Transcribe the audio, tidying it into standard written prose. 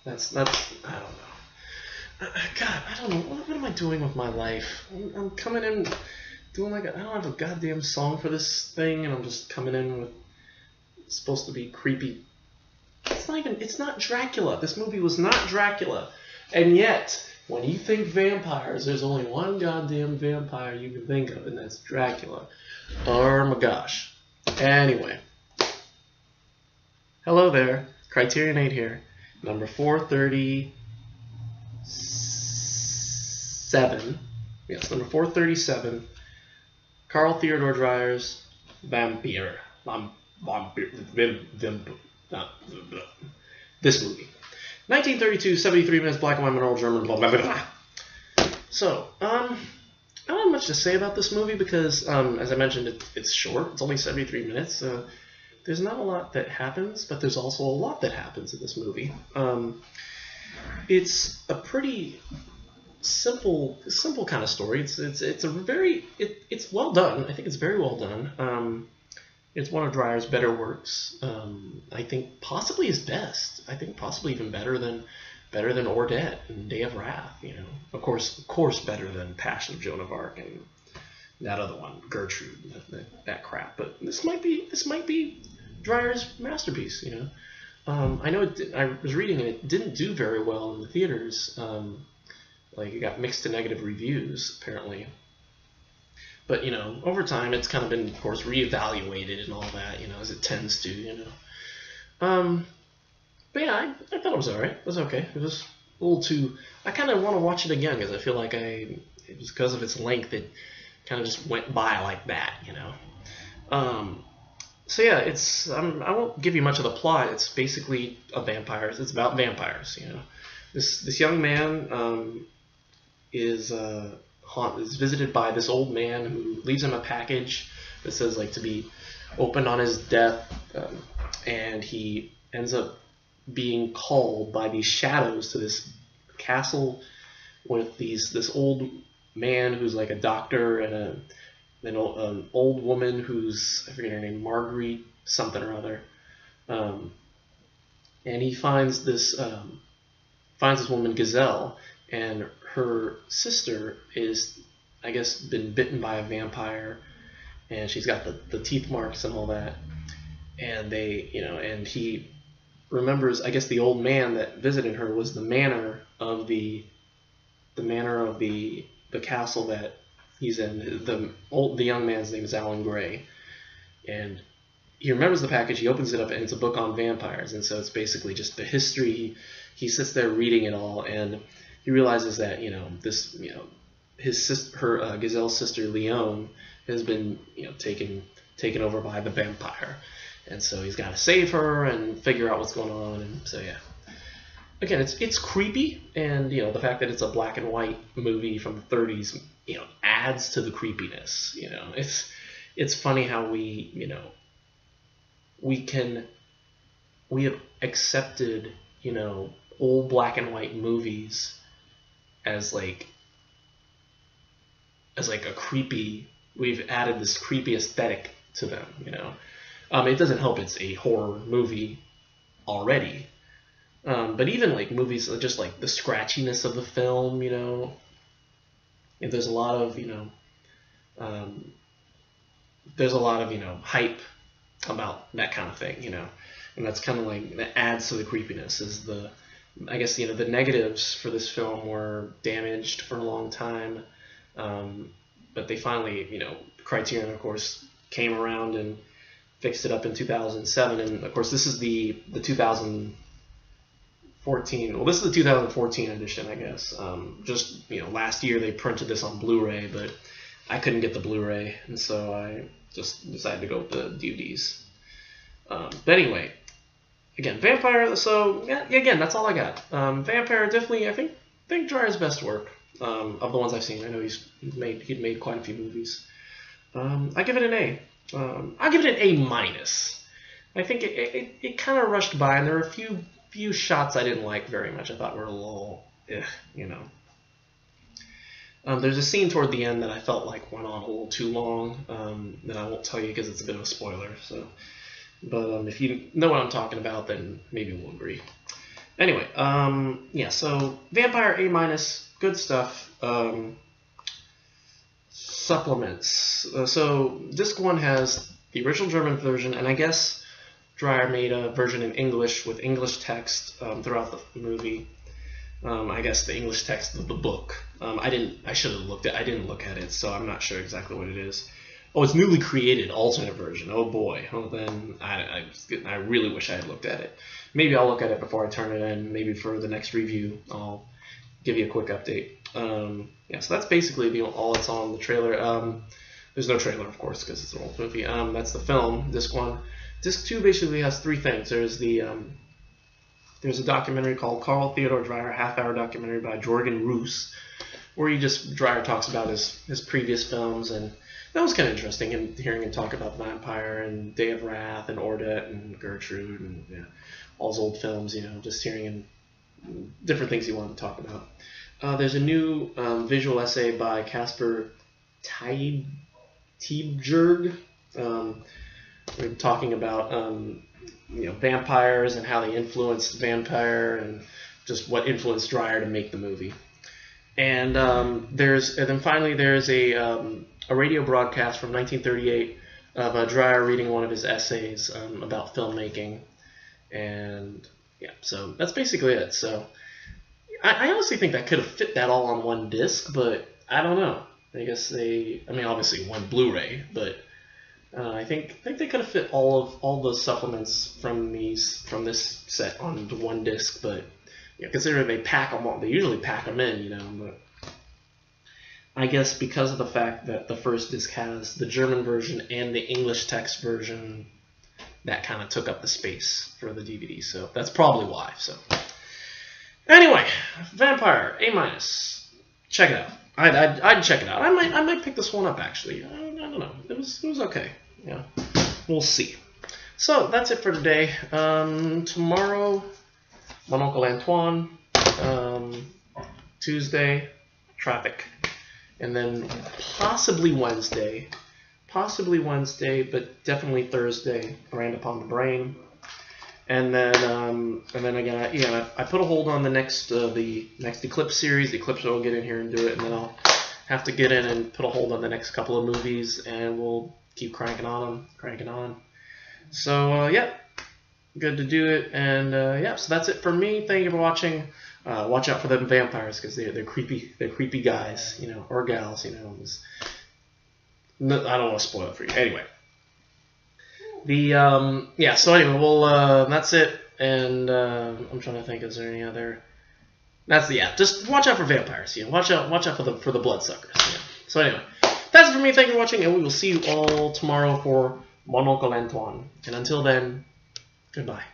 That's I don't know. God, I don't know. What am I doing with my life? I'm coming in doing like I don't have a goddamn song for this thing, and I'm just coming in with it's supposed to be creepy. It's not Dracula. This movie was not Dracula. And yet, when you think vampires, there's only one goddamn vampire you can think of, and that's Dracula. Oh my gosh. Anyway. Hello there. CriterioNate here. Number 437. Yes, number 437. Carl Theodor Dreyer's Vampyr. This movie. 1932, 73 minutes, black and white, mineral German, blah, blah, blah, blah. So, I don't have much to say about this movie because, as I mentioned, it's short. It's only 73 minutes. There's not a lot that happens, but there's also a lot that happens in this movie. It's a pretty simple kind of story. It's well done. I think it's very well done. It's one of Dreyer's better works. I think possibly his best. I think possibly even better than Ordette and Day of Wrath. You know, of course, better than Passion of Joan of Arc and that other one, Gertrude, that crap. But this might be Dreyer's masterpiece. You know, I know I was reading and it didn't do very well in the theaters. Like it got mixed to negative reviews apparently. But, you know, over time, it's kind of been, of course, reevaluated and all that, you know, as it tends to, you know. But, yeah, I thought it was all right. It was okay. It was a little too... I kind of want to watch it again because I feel like it was because of its length, it kind of just went by like that, you know. So, yeah, it's... I won't give you much of the plot. It's basically it's about vampires, you know. This young man is visited by this old man who leaves him a package that says like to be opened on his death, and he ends up being called by these shadows to this castle with this old man who's like a doctor and an old woman who's I forget her name, Marguerite something or other, and he finds this woman Gazelle, and her sister is, I guess, been bitten by a vampire, and she's got the teeth marks and all that. And and he remembers, I guess, the old man that visited her was the manor of the castle that he's in. The young man's name is Alan Gray, and he remembers the package. He opens it up, and it's a book on vampires, and so it's basically just the history. He sits there reading it all, and he realizes that Gazelle's sister Leone has been taken over by the vampire, and so he's got to save her and figure out what's going on. And so yeah, again, it's creepy, and the fact that it's a black and white movie from the 30s adds to the creepiness. It's funny how we have accepted old black and white movies as like a creepy. We've added this creepy aesthetic to them. It doesn't help it's a horror movie already, but even like movies just like the scratchiness of the film. There's a lot of hype about that kind of thing. And that's kind of like that adds to the creepiness. I guess the negatives for this film were damaged for a long time, but they finally, Criterion, of course, came around and fixed it up in 2007, and of course this is the 2014. Well, this is the 2014 edition, I guess. Just last year they printed this on Blu-ray, but I couldn't get the Blu-ray, and so I just decided to go with the DVDs. But anyway. Again, Vampyr. So yeah, again, that's all I got. Vampyr, definitely, I think Dreyer's best work of the ones I've seen. I know he'd made quite a few movies. I give it an A. I'll give it an A minus. I think it kind of rushed by, and there were a few shots I didn't like very much. I thought were a little, There's a scene toward the end that I felt like went on a little too long. That I won't tell you because it's a bit of a spoiler. So. But if you know what I'm talking about, then maybe we'll agree. Anyway, yeah, so Vampyr A-, good stuff. Supplements. So disc 1 has the original German version, and I guess Dreyer made a version in English with English text throughout the movie. I guess the English text of the book. I should have looked at. I didn't look at it, so I'm not sure exactly what it is. Oh, it's newly created alternate version. Oh boy. Well then, I really wish I had looked at it. Maybe I'll look at it before I turn it in. Maybe for the next review, I'll give you a quick update. Yeah, so that's basically all that's on the trailer. There's no trailer, of course, because it's an old movie. That's the film, disc 1. Disc 2 basically has 3 things. There's a documentary called Carl Theodor Dreyer, half-hour documentary by Jorgen Roos, where Dreyer talks about his previous films, and that was kind of interesting, and hearing him talk about Vampyr and Day of Wrath and Ordet and Gertrude and all his old films, just hearing him different things he wanted to talk about. There's a new visual essay by Casper Tiebjerg. We're talking about vampires and how they influenced Vampyr and just what influenced Dreyer to make the movie. And then finally there's a radio broadcast from 1938 of Dreyer reading one of his essays about filmmaking, and yeah, so that's basically it. So I honestly think that could have fit that all on one disc, but I don't know. I guess obviously one Blu-ray, but I think they could have fit all the supplements from this set onto one disc, but considering they pack them all, they usually pack them in, but I guess because of the fact that the first disc has the German version and the English text version, that kind of took up the space for the DVD, so that's probably why. So anyway, Vampyr A-. Check it out. I'd check it out. I might pick this one up actually. I don't know. It was okay. Yeah, we'll see. So that's it for today. Tomorrow, Mon Oncle Antoine. Tuesday, Traffic, and then possibly Wednesday, but definitely Thursday, Brand Upon the Brain. And then again, I put a hold on the next Eclipse series. The Eclipse will get in here and do it, and then I'll have to get in and put a hold on the next couple of movies, and we'll keep cranking on. So yeah, good to do it, and yeah, so that's it for me. Thank you for watching. Watch out for them vampires, because they're creepy. They're creepy guys, or gals, I don't want to spoil it for you. Anyway. So anyway, that's it, and I'm trying to think, is there any other? Just watch out for vampires, watch out for the bloodsuckers, So anyway, that's it for me. Thank you for watching, and we will see you all tomorrow for Mon Oncle Antoine. And until then, goodbye.